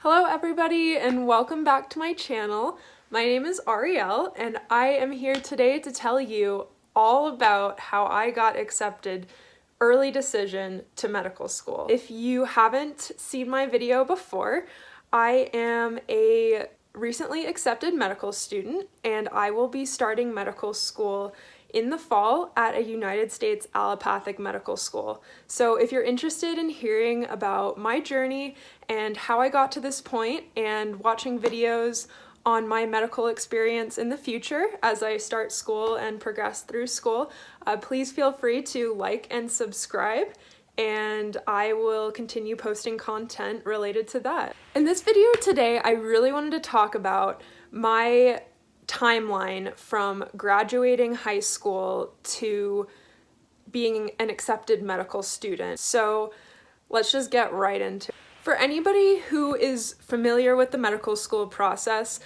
Hello everybody and welcome back to my channel. My name is Arielle and I am here today to tell you all about how I got accepted early decision to medical school. If you haven't seen my video before, I am a recently accepted medical student and I will be starting medical school in the fall at a United States allopathic medical school. So if you're interested in hearing about my journey and how I got to this point and watching videos on my medical experience in the future as I start school and progress through school, please feel free to like and subscribe, and I will continue posting content related to that. In this video today, I really wanted to talk about my timeline from graduating high school to being an accepted medical student. So let's just get right into it. For anybody who is familiar with the medical school process,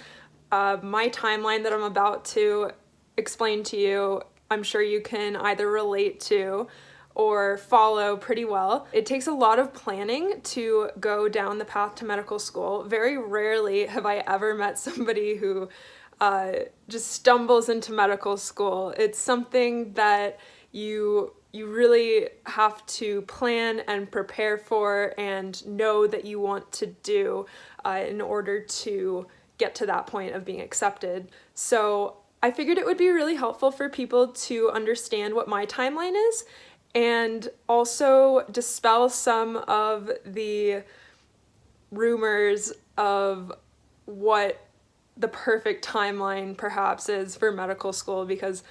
my timeline that I'm about to explain to you, I'm sure you can either relate to or follow pretty well. It takes a lot of planning to go down the path to medical school. Very rarely have I ever met somebody who just stumbles into medical school. It's something that you really have to plan and prepare for and know that you want to do in order to get to that point of being accepted. So I figured it would be really helpful for people to understand what my timeline is and also dispel some of the rumors of what the perfect timeline perhaps is for medical school, because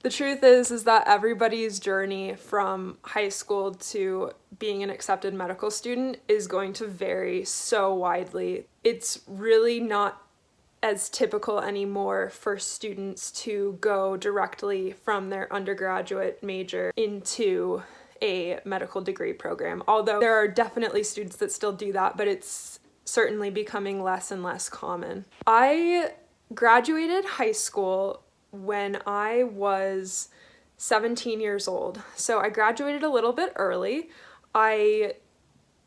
the truth is that everybody's journey from high school to being an accepted medical student is going to vary so widely. It's really not as typical anymore for students to go directly from their undergraduate major into a medical degree program. Although there are definitely students that still do that, but it's certainly becoming less and less common. I graduated high school when I was 17 years old. So I graduated a little bit early. I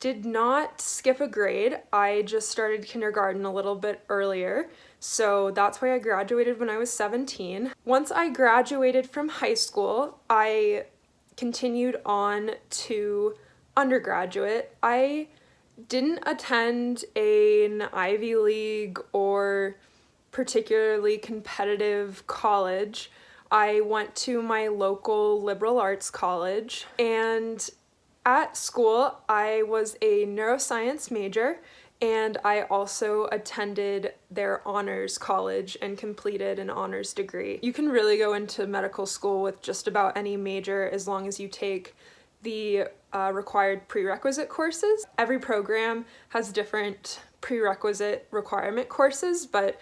did not skip a grade. I just started kindergarten a little bit earlier. So that's why I graduated when I was 17. Once I graduated from high school, I continued on to undergraduate. I didn't attend an Ivy League or particularly competitive college. I went to my local liberal arts college, and at school I was a neuroscience major, and I also attended their honors college and completed an honors degree. You can really go into medical school with just about any major as long as you take the required prerequisite courses. Every program has different prerequisite requirement courses, but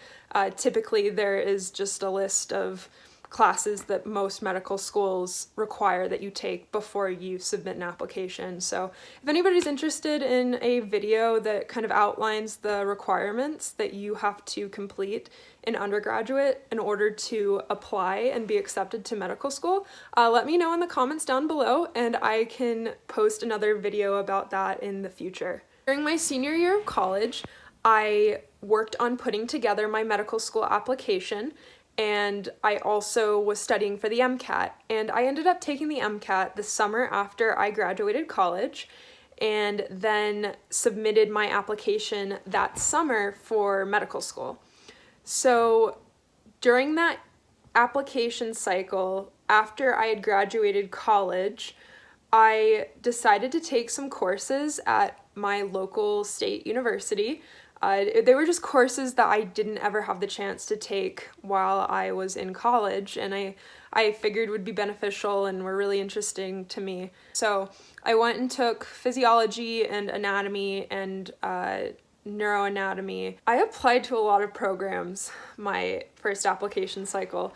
typically there is just a list of classes that most medical schools require that you take before you submit an application. So if anybody's interested in a video that kind of outlines the requirements that you have to complete in undergraduate in order to apply and be accepted to medical school, let me know in the comments down below and I can post another video about that in the future. During my senior year of college, I worked on putting together my medical school application, and I also was studying for the MCAT, and I ended up taking the MCAT the summer after I graduated college, and then submitted my application that summer for medical school. So during that application cycle, after I had graduated college, I decided to take some courses at my local state university. They were just courses that I didn't ever have the chance to take while I was in college, and I figured would be beneficial and were really interesting to me. So I went and took physiology and anatomy and neuroanatomy. I applied to a lot of programs my first application cycle,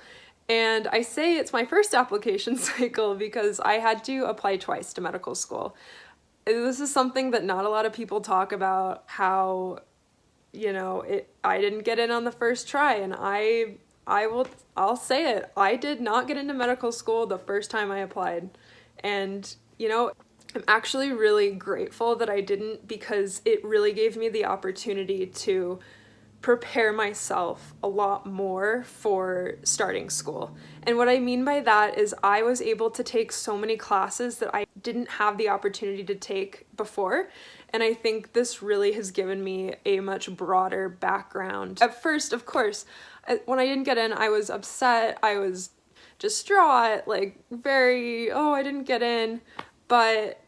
and I say it's my first application cycle because I had to apply twice to medical school. This is something that not a lot of people talk about, how I didn't get in on the first try, and I'll say it. I did not get into medical school the first time I applied. And I'm actually really grateful that I didn't, because it really gave me the opportunity to prepare myself a lot more for starting school. And what I mean by that is I was able to take so many classes that I didn't have the opportunity to take before. And I think this really has given me a much broader background. At first, of course, when I didn't get in, I was upset, I was distraught, like very, oh, I didn't get in. But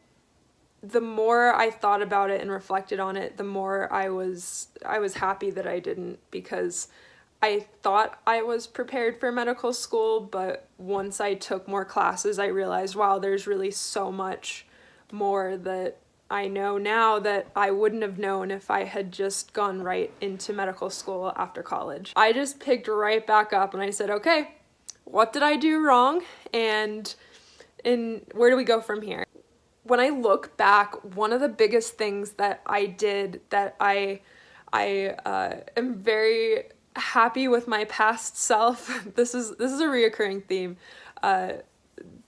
the more I thought about it and reflected on it, the more I was happy that I didn't, because I thought I was prepared for medical school, but once I took more classes, I realized, wow, there's really so much more that I know now that I wouldn't have known if I had just gone right into medical school after college. I just picked right back up and I said, okay, what did I do wrong? And where do we go from here? When I look back, one of the biggest things that I did that I am very happy with my past self. This is a reoccurring theme.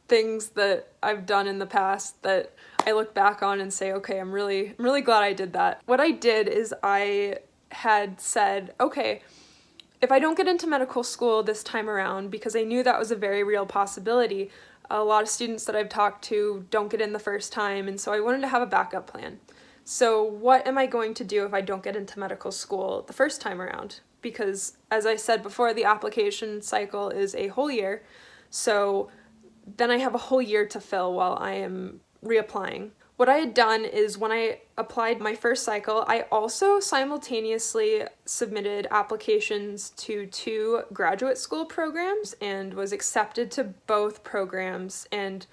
Things that I've done in the past that I look back on and say, okay, I'm really glad I did that. What I did is I had said, okay, if I don't get into medical school this time around, because I knew that was a very real possibility, a lot of students that I've talked to don't get in the first time, and so I wanted to have a backup plan. So what am I going to do if I don't get into medical school the first time around? Because, as I said before, the application cycle is a whole year, so then I have a whole year to fill while I am reapplying. What I had done is when I applied my first cycle, I also simultaneously submitted applications to 2 graduate school programs and was accepted to both programs. And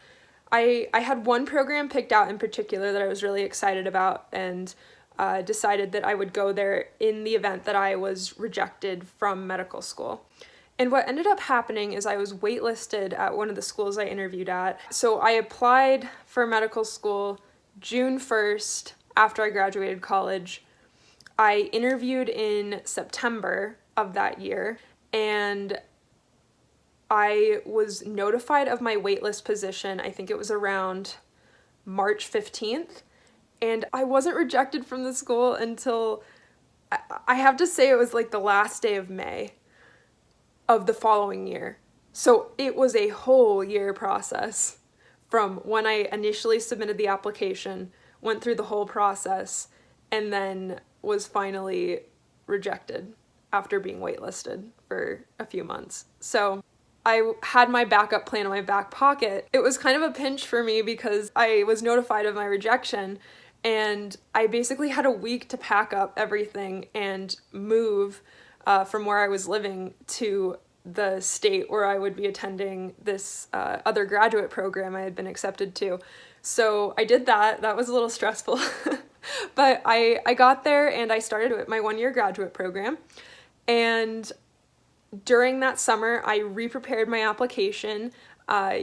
I had one program picked out in particular that I was really excited about, and decided that I would go there in the event that I was rejected from medical school. And what ended up happening is I was waitlisted at one of the schools I interviewed at. So I applied for medical school June 1st, after I graduated college. I interviewed in September of that year, and I was notified of my waitlist position, I think it was around March 15th, and I wasn't rejected from the school until, I have to say, it was like the last day of May of the following year. So it was a whole year process from when I initially submitted the application, went through the whole process, and then was finally rejected after being waitlisted for a few months. So I had my backup plan in my back pocket. It was kind of a pinch for me because I was notified of my rejection, and I basically had a week to pack up everything and move from where I was living to the state where I would be attending this other graduate program I had been accepted to. So I did that. That was a little stressful. But I got there and I started my 1-year graduate program. And during that summer, I re-prepared my application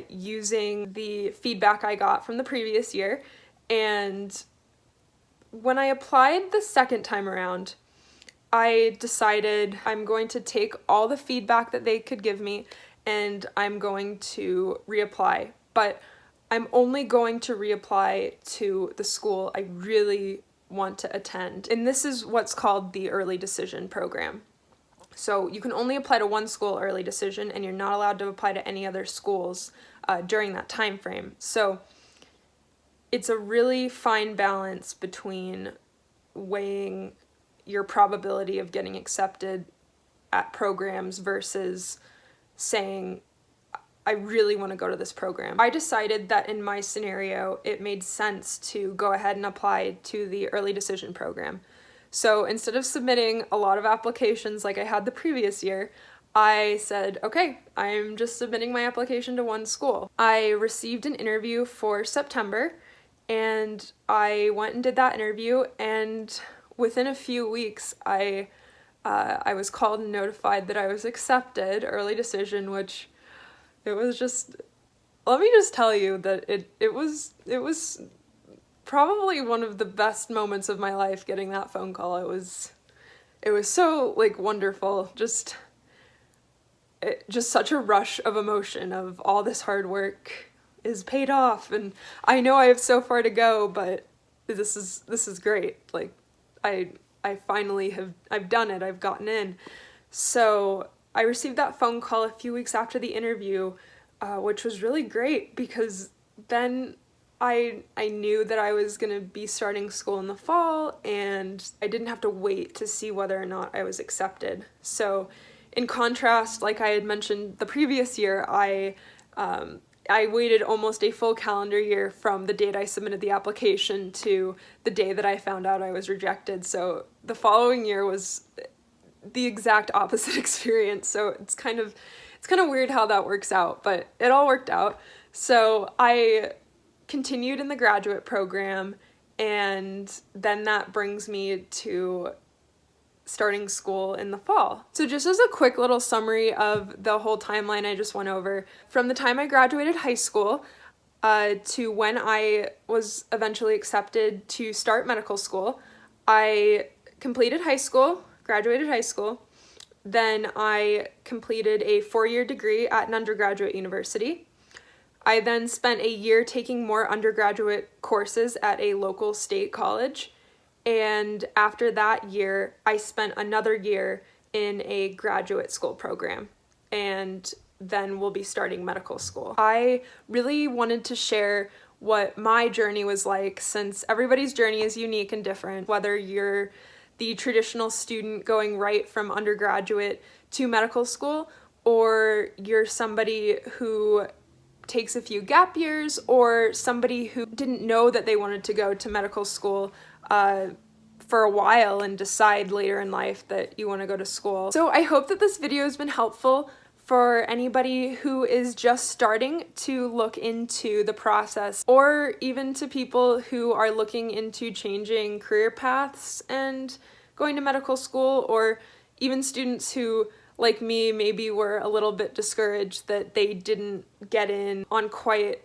using the feedback I got from the previous year. And when I applied the second time around, I decided I'm going to take all the feedback that they could give me and I'm going to reapply. But I'm only going to reapply to the school I really want to attend. And this is what's called the early decision program. So you can only apply to one school early decision, and you're not allowed to apply to any other schools during that time frame. So it's a really fine balance between weighing your probability of getting accepted at programs versus saying, I really want to go to this program. I decided that in my scenario, it made sense to go ahead and apply to the early decision program. So instead of submitting a lot of applications like I had the previous year, I said, okay, I'm just submitting my application to one school. I received an interview for September, and I went and did that interview, and within a few weeks, I was called and notified that I was accepted, early decision, which it was just, let me just tell you that it was probably one of the best moments of my life getting that phone call. It was so like wonderful, just such a rush of emotion of all this hard work is paid off, and I know I have so far to go, but this is great. Like, I finally I've done it. I've gotten in. So I received that phone call a few weeks after the interview, which was really great because then I knew that I was gonna be starting school in the fall, and I didn't have to wait to see whether or not I was accepted. So in contrast, like I had mentioned the previous year, I waited almost a full calendar year from the date I submitted the application to the day that I found out I was rejected. So the following year was the exact opposite experience. So it's kind of weird how that works out, but it all worked out. So I continued in the graduate program, and then that brings me to starting school in the fall. So just as a quick little summary of the whole timeline I just went over, from the time I graduated high school to when I was eventually accepted to start medical school, I completed high school, graduated high school, then I completed a 4-year degree at an undergraduate university. I then spent a year taking more undergraduate courses at a local state college. And after that year, I spent another year in a graduate school program, and then we'll be starting medical school. I really wanted to share what my journey was like, since everybody's journey is unique and different, whether you're the traditional student going right from undergraduate to medical school, or you're somebody who takes a few gap years, or somebody who didn't know that they wanted to go to medical school for a while and decide later in life that you want to go to school. So I hope that this video has been helpful for anybody who is just starting to look into the process, or even to people who are looking into changing career paths and going to medical school, or even students who, like me, maybe were a little bit discouraged that they didn't get in on quite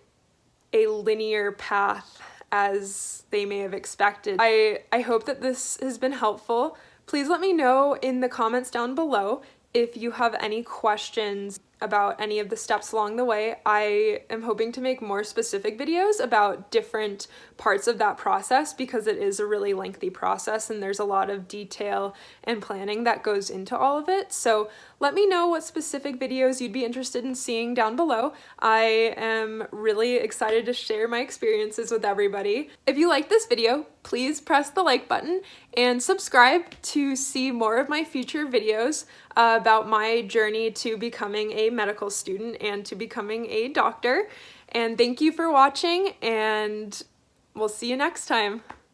a linear path as they may have expected. I hope that this has been helpful. Please let me know in the comments down below if you have any questions about any of the steps along the way. I am hoping to make more specific videos about different parts of that process, because it is a really lengthy process and there's a lot of detail and planning that goes into all of it. So let me know what specific videos you'd be interested in seeing down below. I am really excited to share my experiences with everybody. If you like this video, please press the like button and subscribe to see more of my future videos about my journey to becoming a medical student and to becoming a doctor. And thank you for watching, and we'll see you next time.